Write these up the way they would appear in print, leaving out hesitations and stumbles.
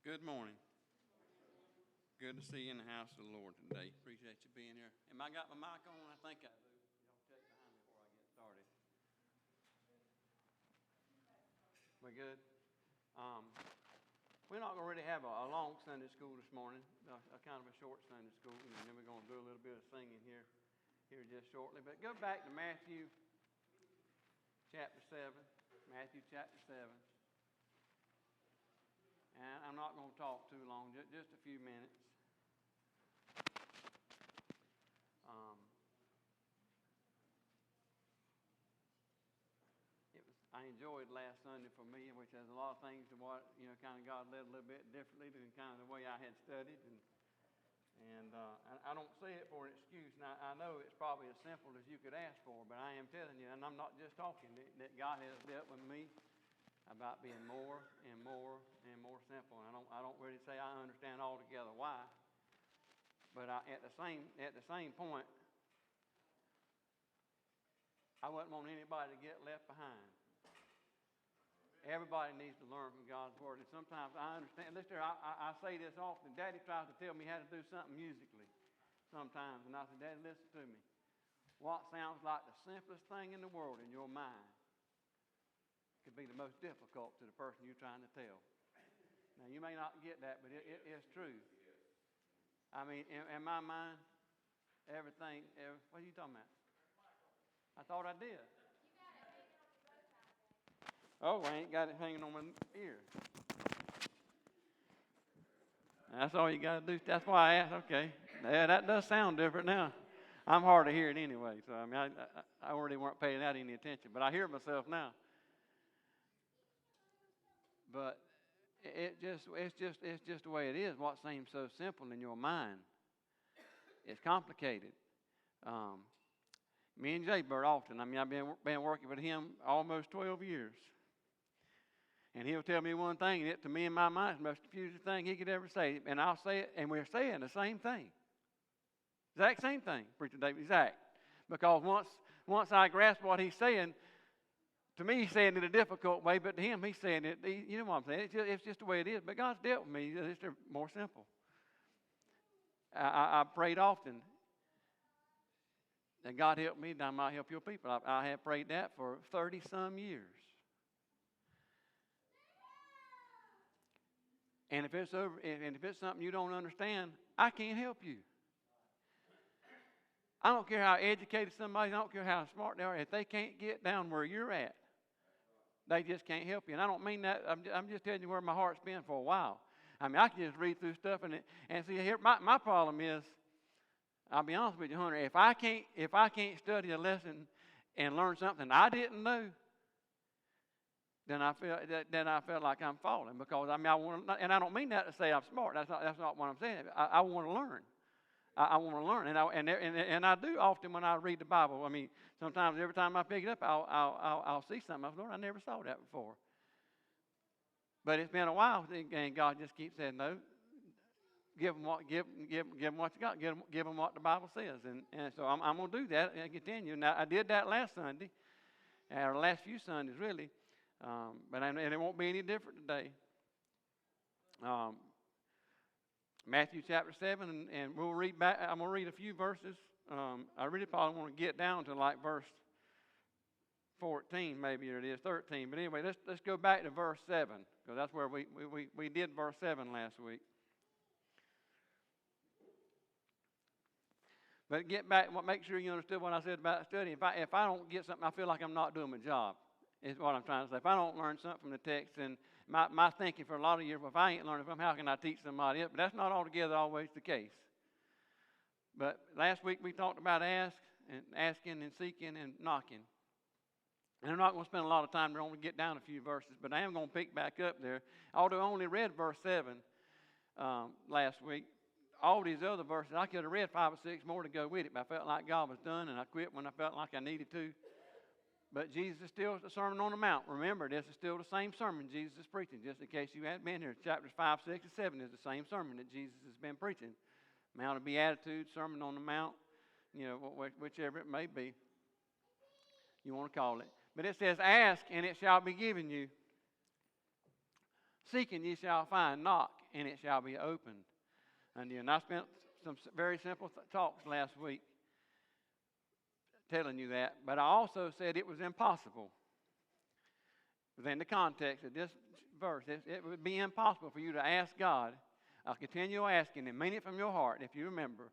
Good morning. Good to see you in the house of the Lord today. Appreciate you being here. Am I got my mic on? I think I do. Y'all check behind me before I get started. We good? We're not going to really have a long Sunday school this morning, a kind of a short Sunday school, and then we're going to do a little bit of singing here just shortly. But go back to Matthew chapter 7. Matthew chapter 7. And I'm not going to talk too long, just a few minutes. I enjoyed last Sunday for me, which has a lot of things to what, kind of God led a little bit differently than kind of the way I had studied. And I don't say it for an excuse. Now, I know it's probably as simple as you could ask for, but I am telling you, and I'm not just talking, that God has dealt with me about being more and more and more simple. And I don't really say I understand altogether why, but at the same point, I wouldn't want anybody to get left behind. Everybody needs to learn from God's Word. And sometimes I understand. Listen, I say this often. Daddy tries to tell me how to do something musically sometimes. And I say, Daddy, listen to me. What sounds like the simplest thing in the world in your mind could be the most difficult to the person you're trying to tell. Now, you may not get that, but it's true. I mean, in my mind, everything, what are you talking about? I thought I did. Oh, I ain't got it hanging on my ear. That's all you got to do. That's why I asked. Okay. Yeah, that does sound different now. I'm hard to hear it anyway, so I mean, I already weren't paying that any attention, but I hear myself now. But it's just the way it is. What seems so simple in your mind, it's complicated. Me and Jay Bird often. I mean, I've been working with him almost 12 years. And he'll tell me one thing, and it to me in my mind is the most confusing thing he could ever say. And I'll say it, and we're saying the same thing. Exact same thing, Preacher David, exact. Because once I grasp what he's saying, to me he's saying it a difficult way, but to him he's saying it, you know what I'm saying? It's just the way it is. But God's dealt with me. It's just more simple. I prayed often that God help me, that I might help your people. I have prayed that for 30-some years. And if it's something you don't understand, I can't help you. I don't care how educated somebody is, I don't care how smart they are, if they can't get down where you're at, they just can't help you. And I don't mean that, I'm just telling you where my heart's been for a while. I mean, I can just read through stuff and see here, my problem is, I'll be honest with you, Hunter, if I can't study a lesson and learn something I didn't know, then I feel like I'm falling, because I mean, and I don't mean that to say I'm smart. That's not what I'm saying. I want to learn. I want to learn, and I do often when I read the Bible. I mean, sometimes every time I pick it up, I'll see something. I Lord, I never saw that before. But it's been a while, and God just keeps saying, no. Give them what you got. Give them what the Bible says, and so I'm going to do that and continue. Now I did that last Sunday, or the last few Sundays really. But it won't be any different today. Matthew chapter 7, and we'll read back. I'm going to read a few verses. I really probably want to get down to like verse 14, maybe it is 13. But anyway, let's go back to verse 7, because that's where we did verse 7 last week. But get back. Make sure you understood what I said about studying. If I don't get something, I feel like I'm not doing my job. Is what I'm trying to say. If I don't learn something from the text, then my thinking for a lot of years, well, if I ain't learning from them, how can I teach somebody else? But that's not altogether always the case. But last week we talked about asking and seeking and knocking. And I'm not going to spend a lot of time there, only get down a few verses, but I am going to pick back up there. Although I only read verse 7 last week, all these other verses, I could have read 5 or 6 more to go with it, but I felt like God was done, and I quit when I felt like I needed to. But Jesus is still the Sermon on the Mount. Remember, this is still the same sermon Jesus is preaching, just in case you hadn't been here. Chapters 5, 6, and 7 is the same sermon that Jesus has been preaching. Mount of Beatitudes, Sermon on the Mount, whichever it may be, you want to call it. But it says, ask, and it shall be given you. Seek and ye shall find. Knock and it shall be opened unto you. And I spent some very simple talks last week telling you that. But I also said it was impossible. Within the context of this verse, it would be impossible for you to ask God a continual asking and mean it from your heart, if you remember.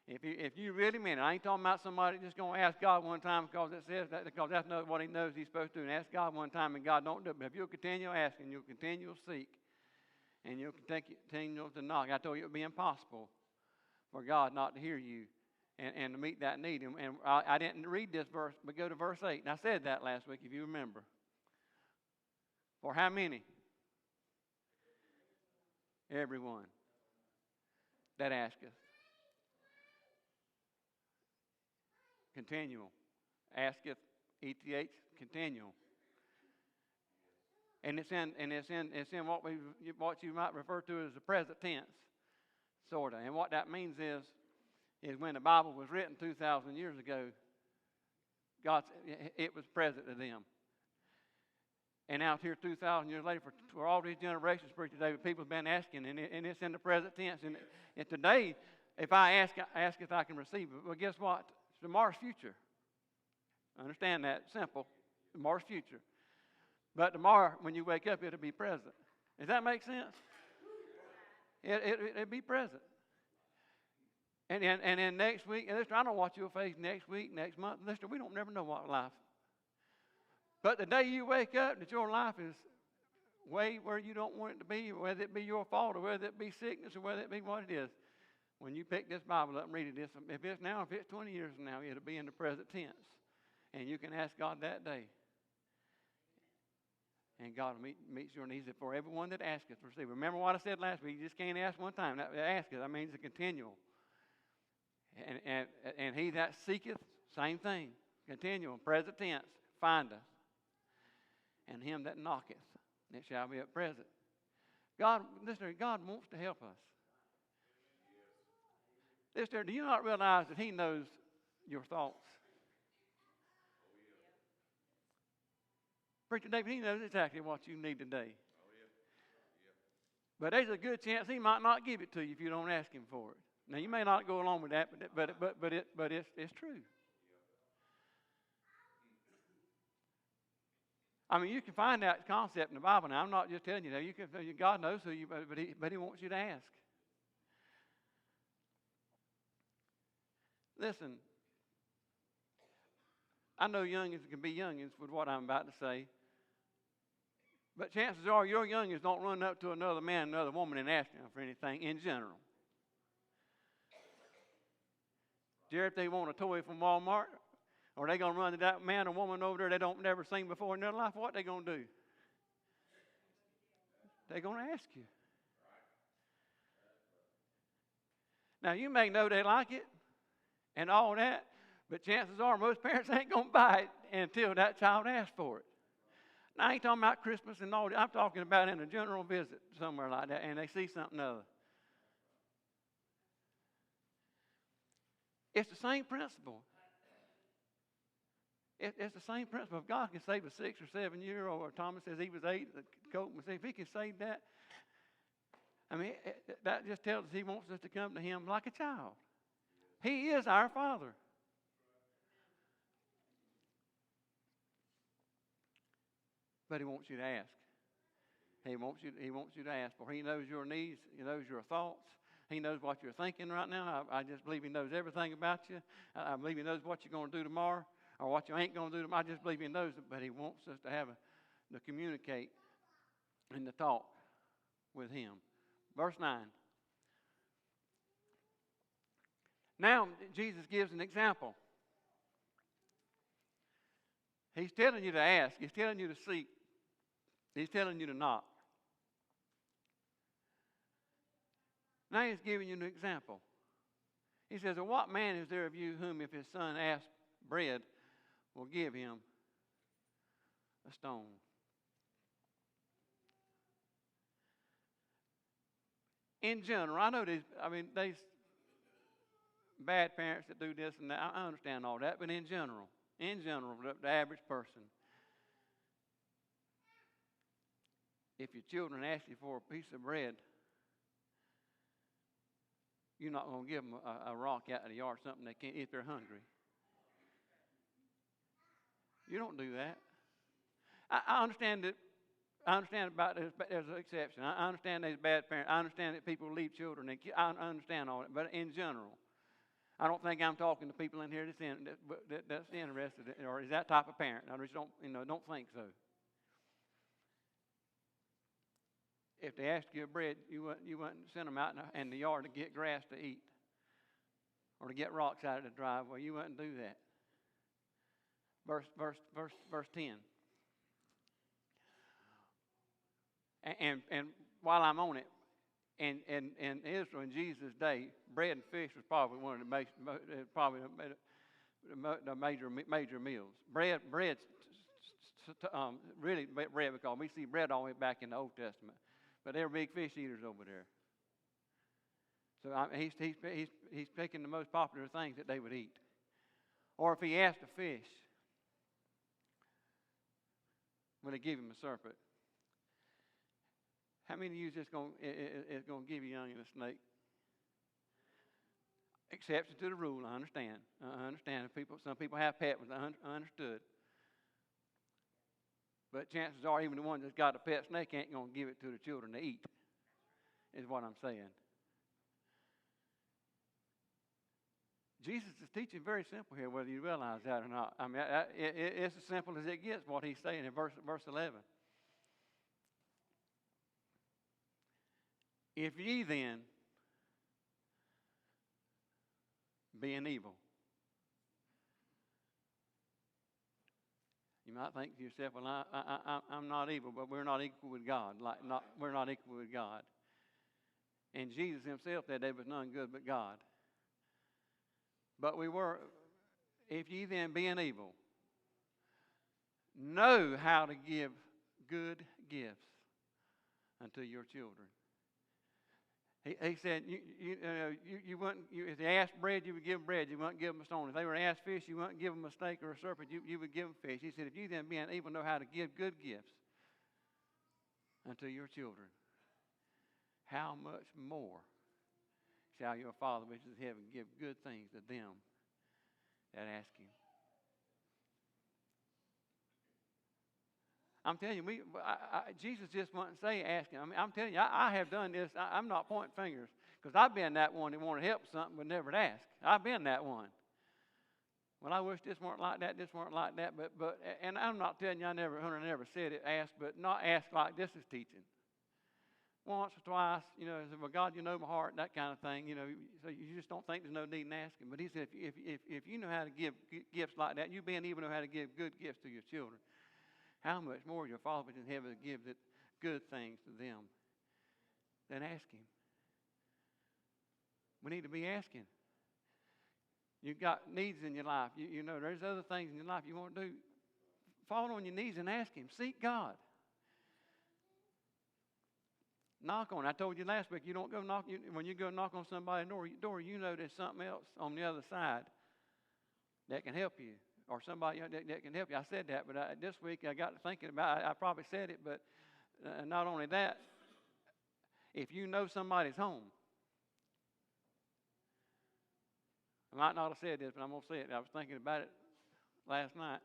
If you really mean it, I ain't talking about somebody just going to ask God one time because it says that, because that's not what he knows he's supposed to do, and ask God one time and God don't do it. But if you'll continue asking, you'll continue to seek, and you'll continue to knock. I told you it would be impossible for God not to hear you and to meet that need. And I didn't read this verse, but go to verse 8. And I said that last week, if you remember. For how many? Everyone that asketh. Continual. Asketh, ETH, continual. And it's in what you might refer to as the present tense, sort of. And what that means is when the Bible was written 2,000 years ago, it was present to them. And out here 2,000 years later, for all these generations, preacher David, people have been asking, and it's in the present tense. And today, if I ask if I can receive it, well, guess what? It's tomorrow's future. Understand that? Simple. Tomorrow's future. But tomorrow, when you wake up, it'll be present. Does that make sense? It'll be present. And then next week, and listen, I don't know what you'll face next week, next month. Listen, we don't never know what life. But the day you wake up, that your life is way where you don't want it to be, whether it be your fault or whether it be sickness or whether it be what it is. When you pick this Bible up and read it, if it's 20 years from now, it'll be in the present tense. And you can ask God that day. And God meets your needs for everyone that asketh to receive. Remember what I said last week? You just can't ask one time. Asketh, that means it's a continual. And he that seeketh, same thing. Continual, present tense, findeth. And him that knocketh, it shall be at present. God wants to help us. Listener, do you not realize that he knows your thoughts? Preacher David, he knows exactly what you need today. But there's a good chance he might not give it to you if you don't ask him for it. Now, you may not go along with that, but it's true. I mean, you can find that concept in the Bible. Now, I'm not just telling you that. God knows who you, but he wants you to ask. Listen, I know youngins can be youngins with what I'm about to say, but chances are your youngins don't run up to another man, another woman, and ask them for anything in general. Jared, if they want a toy from Walmart, or they going to run to that man or woman over there they don't never seen before in their life, what they going to do? They're going to ask you. Now, you may know they like it and all that, but chances are most parents ain't going to buy it until that child asks for it. Now, I ain't talking about Christmas and all that. I'm talking about in a general visit somewhere like that, and they see something other. It's the same principle. It's the same principle. If God can save a 6 or 7 year old, or Thomas says he was 8, if he can save that, I mean, that just tells us he wants us to come to him like a child. He is our Father. But he wants you to ask. He wants you to ask, for he knows your needs, he knows your thoughts. He knows what you're thinking right now. I just believe he knows everything about you. I believe he knows what you're going to do tomorrow or what you ain't going to do tomorrow. I just believe he knows it, but he wants us to communicate and to talk with him. Verse 9. Now, Jesus gives an example. He's telling you to ask. He's telling you to seek. He's telling you to knock. Now he's giving you an example. He says, well, what man is there of you whom if his son asks bread will give him a stone? In general, I know there's bad parents that do this and that. I understand all that, but in general, the average person, If your children ask you for a piece of bread, you're not going to give them a rock out of the yard, something they can't eat if they're hungry. You don't do that. I understand that. I understand about there's an exception. I understand there's bad parents. I understand that people leave children. I understand all that. But in general, I don't think I'm talking to people in here that's interested or is that type of parent. I just don't think so. If they asked you for bread, you wouldn't send them out in the yard to get grass to eat or to get rocks out of the driveway. You wouldn't do that. Verse 10. And while I'm on it, in Israel in Jesus' day, bread and fish was probably one of the major meals. Bread, really bread, because we see bread all the way back in the Old Testament, but they're big fish eaters over there. So he's picking the most popular things that they would eat. Or if he asked a fish, will they give him a serpent? How many of you is going to give you young and a snake? Exception to the rule, I understand. I understand. Some people have pet ones, I understood. But chances are even the one that's got a pet snake ain't going to give it to the children to eat, is what I'm saying. Jesus is teaching very simple here, whether you realize that or not. I mean, it's as simple as it gets, what he's saying in verse 11. If ye then, being evil. You might think to yourself, well, I'm not evil, but we're not equal with God. We're not equal with God. And Jesus himself said there was none good but God. But we were, if ye then, being evil, know how to give good gifts unto your children. He said, if they asked bread, you would give them bread. You wouldn't give them a stone. If they were asked fish, you wouldn't give them a snake or a serpent. You would give them fish. He said, if you then being evil know how to give good gifts unto your children, how much more shall your Father which is in heaven give good things to them that ask him? I'm telling you, Jesus just wouldn't say ask him. I mean, I'm telling you, I have done this. I'm not pointing fingers, because I've been that one that wanted help with something but never ask. I've been that one. Well, I wish this weren't like that, but and I'm not telling you I never said it, ask, but not ask like this is teaching. Once or twice, said, well, God, you know my heart, that kind of thing, so you just don't think there's no need in asking. But he said, if you know how to give gifts like that, you being even know how to give good gifts to your children, how much more your Father in heaven will give good things to them than asking. We need to be asking. You've got needs in your life. There's other things in your life you want to do. Fall on your knees and ask him. Seek God. Knock on it. I told you last week, you don't go knock. When you go knock on somebody's door, you know there's something else on the other side that can help you. Or somebody that can help you. I said that, but this week I got to thinking about it. I probably said it, but not only that, if you know somebody's home, I might not have said this, but I'm going to say it. I was thinking about it last night.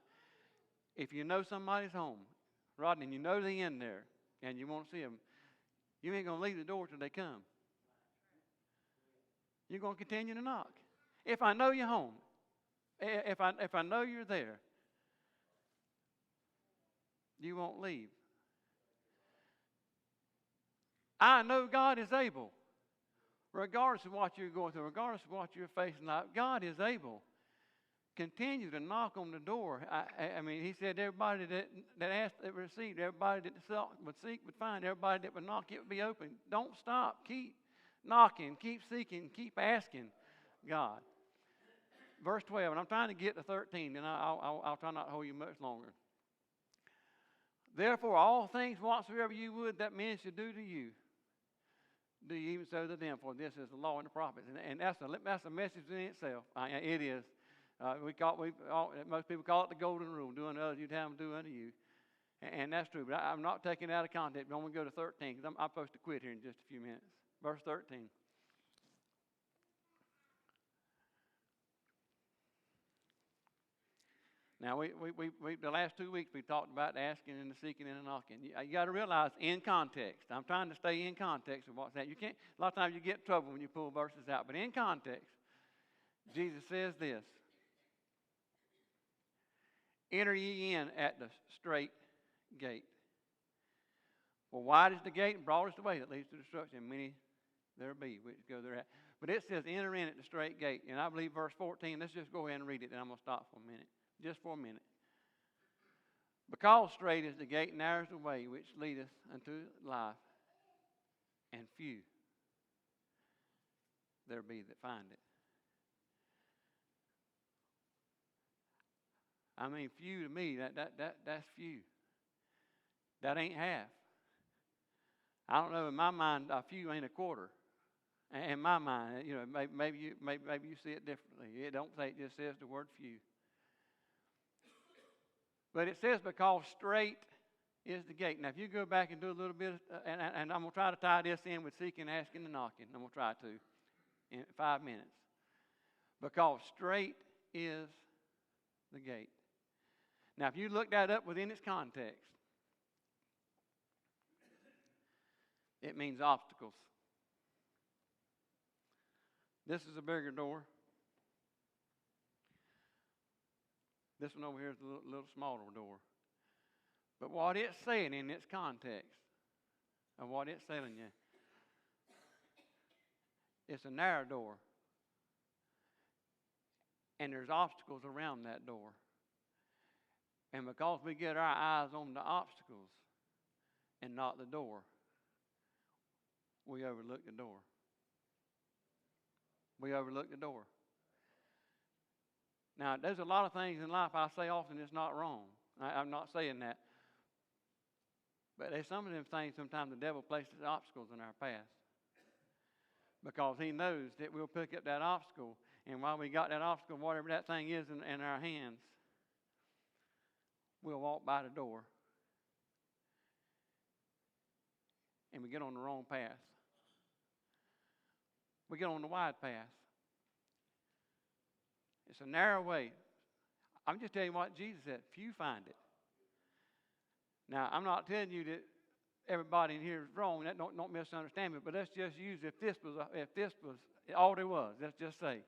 If you know somebody's home, Rodney, and you know they're in there, and you want to see them, you ain't going to leave the door till they come. You're going to continue to knock. If I know you're home, if I know you're there, you won't leave. I know God is able, regardless of what you're going through, regardless of what you're facing. God is able. Continue to knock on the door. I mean, he said everybody that asked, that received, everybody that sought would seek, would find, everybody that would knock, it would be open. Don't stop. Keep knocking. Keep seeking. Keep asking God. Verse 12, and I'm trying to get to 13, and I'll try not to hold you much longer. Therefore, all things whatsoever you would that men should do to you, do you even so to them, for this is the law and the prophets. And that's a message in itself. It is. Most people call it the golden rule. Do unto others, you'd have them do unto you. And that's true, but I'm not taking it out of context. But I'm going to go to 13 because I'm supposed to quit here in just a few minutes. Verse 13. Now, we the last 2 weeks we talked about asking and the seeking and the knocking. You got to realize in context. I'm trying to stay in context of what's that. You can't. A lot of times you get in trouble when you pull verses out, but in context, Jesus says this: "Enter ye in at the straight gate. For wide is the gate and broad is the way that leads to destruction, and many there be which go thereat." But it says, "Enter in at the straight gate," and I believe verse 14. Let's just go ahead and read it, then I'm going to stop for a minute. Just for a minute. "Because straight is the gate, and narrow is the way which leadeth unto life, and few there be that find it." I mean, few to me, that's few. That ain't half. I don't know, in my mind, a few ain't a quarter. In my mind, you know, maybe you see it differently. It don't say, it just says the word few. But it says, "Because straight is the gate." Now, if you go back and do a little bit, and I'm going to try to tie this in with seeking, asking, and knocking. I'm going to try to in 5 minutes. Because straight is the gate. Now, if you look that up within its context, it means obstacles. This is a bigger door. This one over here is a little smaller door. But what it's saying in its context of what it's telling you, it's a narrow door. And there's obstacles around that door. And because we get our eyes on the obstacles and not the door, we overlook the door. We overlook the door. Now, there's a lot of things in life I say often it's not wrong. I'm not saying that. But there's some of them things sometimes the devil places obstacles in our path. Because he knows that we'll pick up that obstacle. And while we got that obstacle, whatever that thing is in our hands, we'll walk by the door. And we get on the wrong path. We get on the wide path. It's a narrow way. I'm just telling you what Jesus said. Few find it. Now, I'm not telling you that everybody in here is wrong. That don't misunderstand me. But let's just use if this was all there was. Let's just say.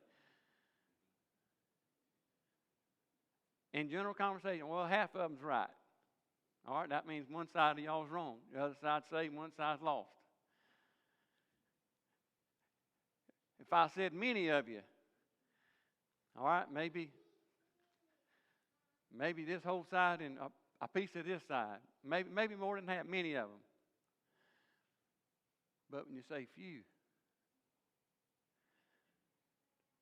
In general conversation, well, half of them's right. All right, that means one side of y'all is wrong. The other side's saved, one side's lost. If I said many of you, all right, maybe this whole side and a piece of this side. Maybe more than that, many of them. But when you say few,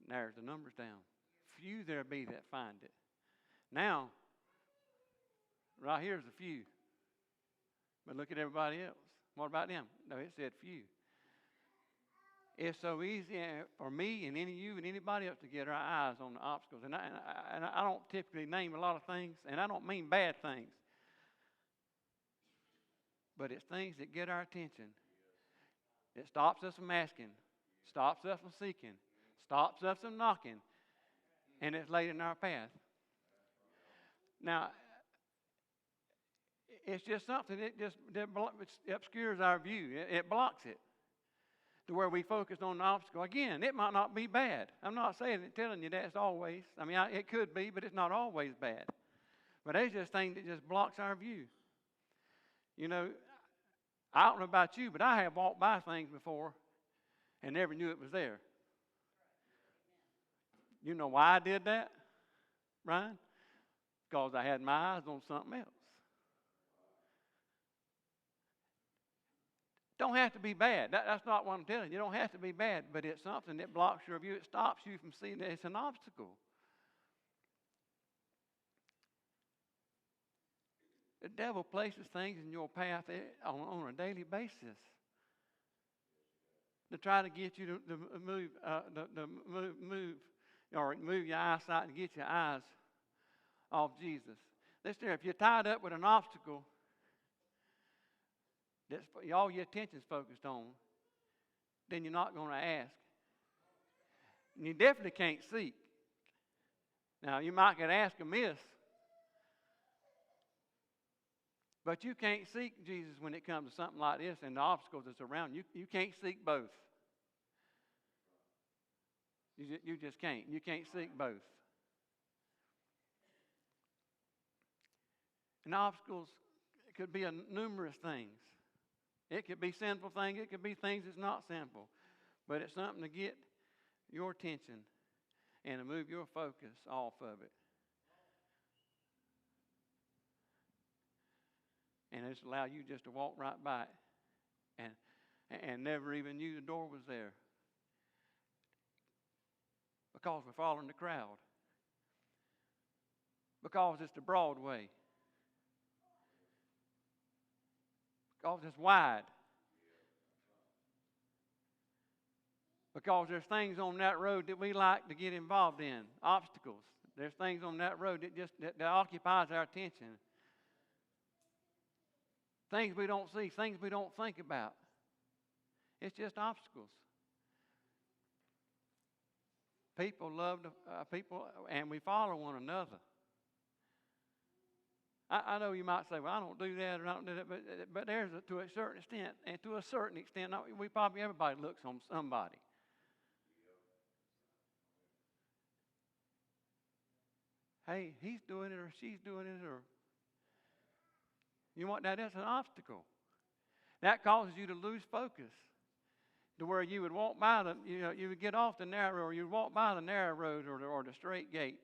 narrows the numbers down. Few there be that find it. Now, right here's a few. But look at everybody else. What about them? No, it said few. It's so easy for me and any of you and anybody else to get our eyes on the obstacles. And I don't typically name a lot of things, and I don't mean bad things. But it's things that get our attention. It stops us from asking, stops us from seeking, stops us from knocking, and it's laid in our path. Now, it's just something that obscures our view. It blocks it. To where we focus on the obstacle. Again, it might not be bad. I'm not telling you that's always. I mean, it could be, but it's not always bad. But there's just things that just blocks our view. You know, I don't know about you, but I have walked by things before and never knew it was there. You know why I did that, Brian? Because I had my eyes on something else. Don't have to be bad. That's not what I'm telling you. You don't have to be bad, but it's something that blocks your view. It stops you from seeing that it's an obstacle. The devil places things in your path on a daily basis to try to get you to move your eyesight and get your eyes off Jesus. Listen here, if you're tied up with an obstacle that's all your attention's focused on, then you're not going to ask. And you definitely can't seek. Now, you might get asked amiss, but you can't seek Jesus when it comes to something like this and the obstacles that's around you. You can't seek both. You just can't. You can't seek both. And obstacles could be numerous things. It could be sinful things. It could be things that's not sinful. But it's something to get your attention and to move your focus off of it. And just allow you just to walk right by it and never even knew the door was there. Because we're following the crowd. Because it's the broad way. Because it's wide. Because there's things on that road that we like to get involved in. Obstacles. There's things on that road that occupies our attention. Things we don't see, things we don't think about. It's just obstacles. People love people, and we follow one another. I know you might say, well, I don't do that or I don't do that, but there's to a certain extent, and to a certain extent, everybody looks on somebody. Hey, he's doing it or she's doing it, or you know what that is? An obstacle. That causes you to lose focus. To where you would walk by you would get off the narrow road, or you'd walk by the narrow road or the straight gate.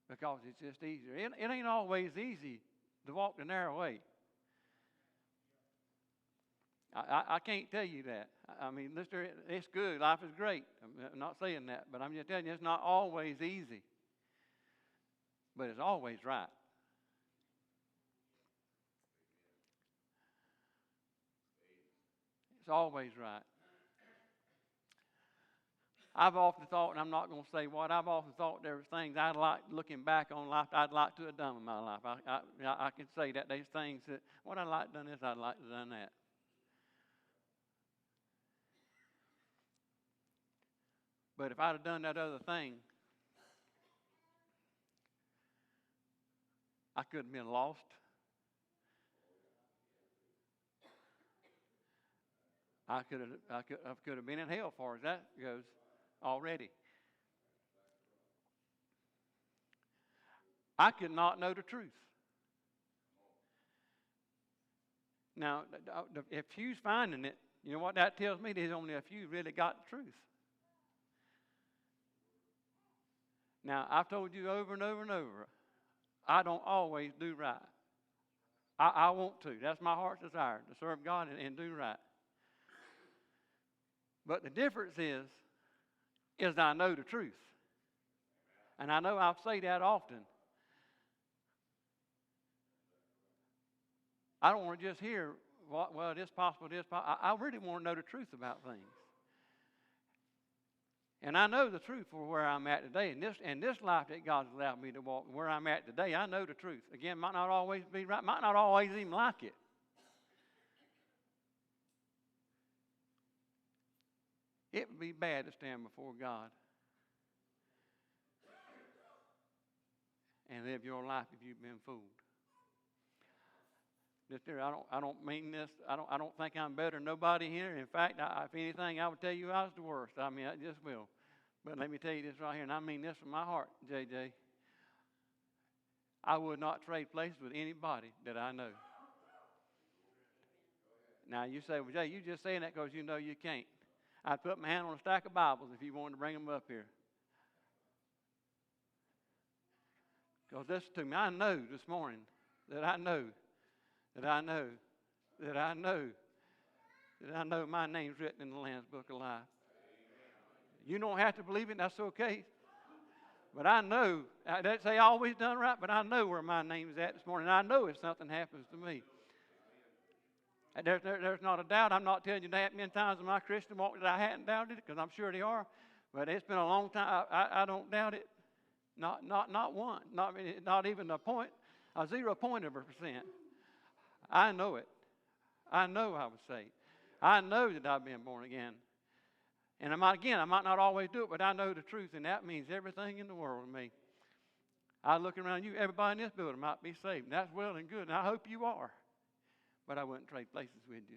Because it's just easier. It ain't always easy to walk the narrow way. I can't tell you that. I mean, it's good. Life is great. I'm not saying that, but I'm just telling you it's not always easy. But it's always right. It's always right. I've often thought, and I'm not going to say what, I've often thought there were things I'd like, looking back on life, I'd like to have done in my life. I can say that there's things that, what I'd like to have done this, I'd like to have done that. But if I'd have done that other thing, I could have been lost. I could have been in hell as far as that goes already. I could not know the truth. Now, if few's finding it, you know what that tells me? There's only a few really got the truth. Now, I've told you over and over and over, I don't always do right. I want to. That's my heart's desire, to serve God and do right. But the difference is I know the truth. And I know I'll say that often. I don't want to just hear, well, it is possible, it is possible. I really want to know the truth about things. And I know the truth for where I'm at today. In this life that God's allowed me to walk, where I'm at today, I know the truth. Again, might not always be right, might not always even like it. It would be bad to stand before God and live your life if you've been fooled. I don't mean this. I don't think I'm better than nobody here. In fact, if anything, I would tell you I was the worst. I mean, I just will. But let me tell you this right here, and I mean this from my heart, JJ. I would not trade places with anybody that I know. Now, you say, well, Jay, you just saying that because you know you can't. I'd put my hand on a stack of Bibles if you wanted to bring them up here. Because listen to me, I know this morning that I know my name's written in the Lamb's Book of Life. You don't have to believe it, that's okay. But I know, that's say I always done right, but I know where my name's at this morning. I know if something happens to me. There's not a doubt. I'm not telling you that many times in my Christian walk that I hadn't doubted it, because I'm sure they are. But it's been a long time. I don't doubt it. Not one. Not even a 0.1%. I know it. I know I was saved. I know that I've been born again. And I might not always do it, but I know the truth, and that means everything in the world to me. I look around you, everybody in this building might be saved, and that's well and good, and I hope you are. But I wouldn't trade places with you.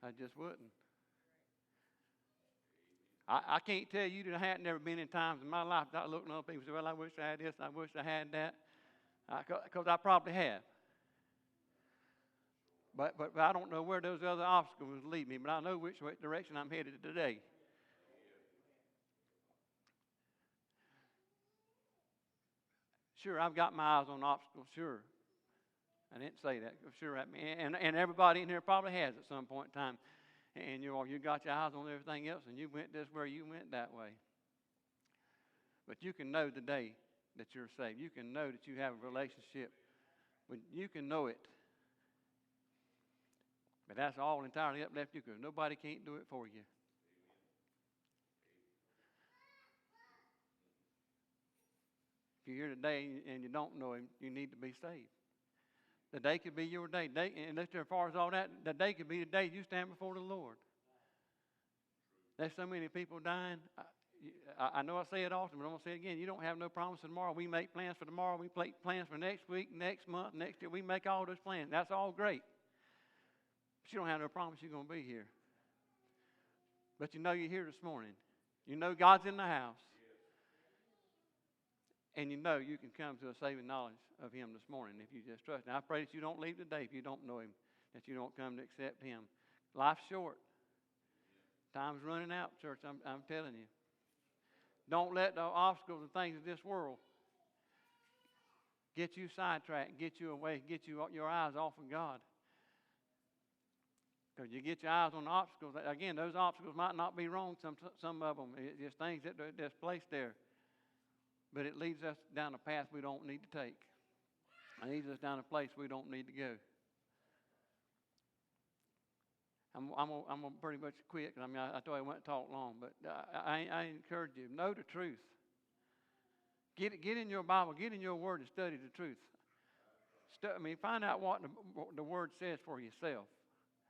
I just wouldn't. I can't tell you that I hadn't never been in times in my life that I look at other people and say, well, I wish I had this, I wish I had that, because I probably have. But I don't know where those other obstacles lead me, but I know which direction I'm headed today. Sure, I've got my eyes on obstacles, sure. I didn't say that. Sure, and everybody in here probably has at some point in time. And you got your eyes on everything else, and you went this way, you went that way. But you can know today that you're saved. You can know that you have a relationship. You can know it. But that's all entirely up left to you, because nobody can't do it for you. If you're here today and you don't know Him, you need to be saved. The day could be your day. And as far as all that, the day could be the day you stand before the Lord. There's so many people dying. I know I say it often, but I'm going to say it again. You don't have no promise of tomorrow. We make plans for tomorrow. We make plans for next week, next month, next year. We make all those plans. That's all great. But you don't have no promise you're going to be here. But you know you're here this morning. You know God's in the house. And you know you can come to a saving knowledge of Him this morning if you just trust Him. I pray that you don't leave today if you don't know Him, that you don't come to accept Him. Life's short. Time's running out, church, I'm telling you. Don't let the obstacles and things of this world get you sidetracked, get you away, get your eyes off of God. Because you get your eyes on the obstacles. Again, those obstacles might not be wrong, some of them. It's just things that's placed there. But it leads us down a path we don't need to take. It leads us down a place we don't need to go. I'm gonna pretty much quit, because I told you I wouldn't talk long, but I encourage you, know the truth. Get in your Bible, get in your Word and study the truth. Find out what the Word says for yourself.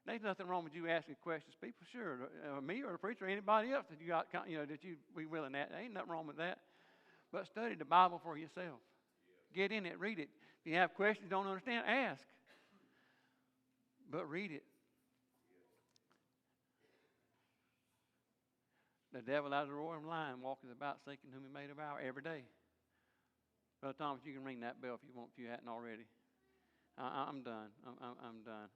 There's nothing wrong with you asking questions. People, sure, me or the preacher, or anybody else that you got, that you be willing at. There ain't nothing wrong with that. But study the Bible for yourself. Get in it, read it. If you have questions, don't understand, ask. But read it. The devil, as a roaring lion, walketh about seeking whom he may devour every day. Brother Thomas, you can ring that bell if you want, if you hadn't already. I'm done. I'm done.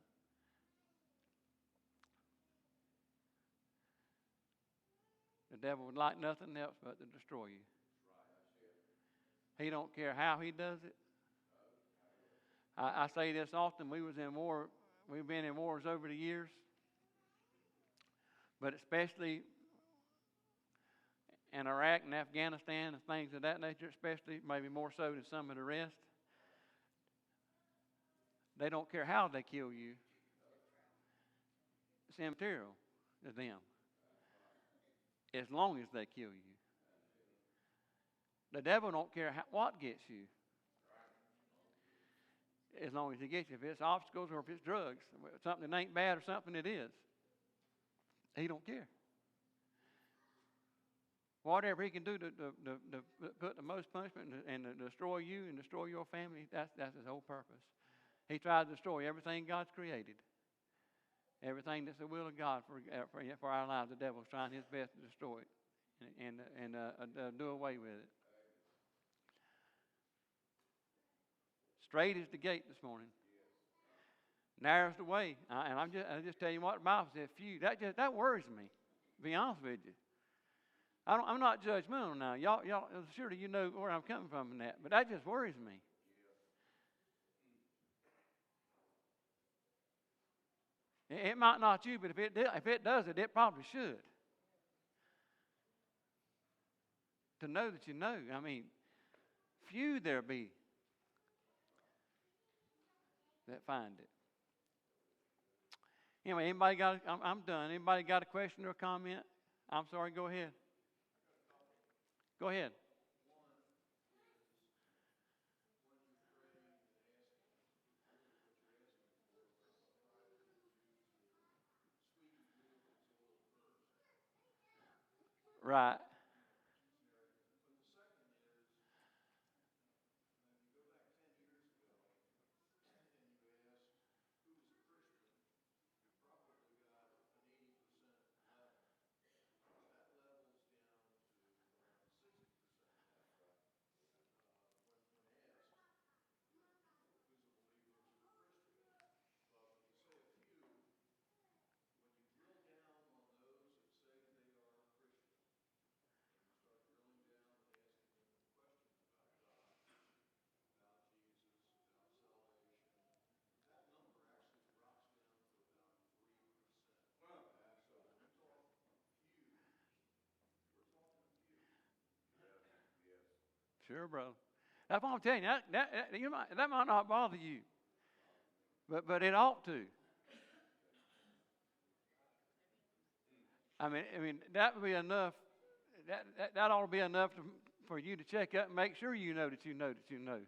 The devil would like nothing else but to destroy you. He don't care how he does it. I say this often. We was in war. We've been in wars over the years. But especially in Iraq and Afghanistan and things of that nature, especially, maybe more so than some of the rest. They don't care how they kill you. It's immaterial to them, as long as they kill you. The devil don't care what gets you, as long as he gets you. If it's obstacles or if it's drugs, something that ain't bad or something that is, he don't care. Whatever he can do to put the most punishment and to destroy you and destroy your family, that's his whole purpose. He tries to destroy everything God's created. Everything that's the will of God for our lives. The devil's trying his best to destroy it and do away with it. Straight is the gate this morning. Narrow's the way. And I just tell you what the Bible says, few. That worries me, to be honest with you. I'm not judgmental now. Y'all, surely you know where I'm coming from in that, but that just worries me. It might not you, but if it does it probably should. To know that you know. Few there be that find it. Anyway, I'm done. Anybody got a question or a comment? I'm sorry, go ahead. Go ahead. Right. Sure, brother. That's what I'm telling you. That might not bother you, but it ought to. I mean, that would be enough. That ought to be enough for you to check up and make sure you know that you know that you know.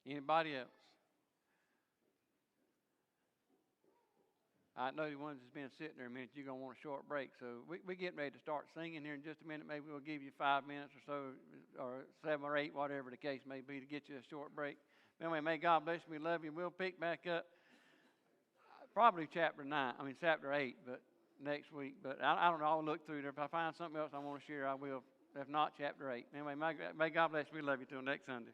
Anybody else? I know the ones that's been sitting there a minute, you're going to want a short break. So we're getting ready to start singing here in just a minute. Maybe we'll give you 5 minutes or so, or 7 or 8, whatever the case may be, to get you a short break. Anyway, may God bless you. We love you. We'll pick back up probably chapter 8, but next week. But I don't know. I'll look through there. If I find something else I want to share, I will. If not, chapter 8. Anyway, may God bless you. We love you till next Sunday.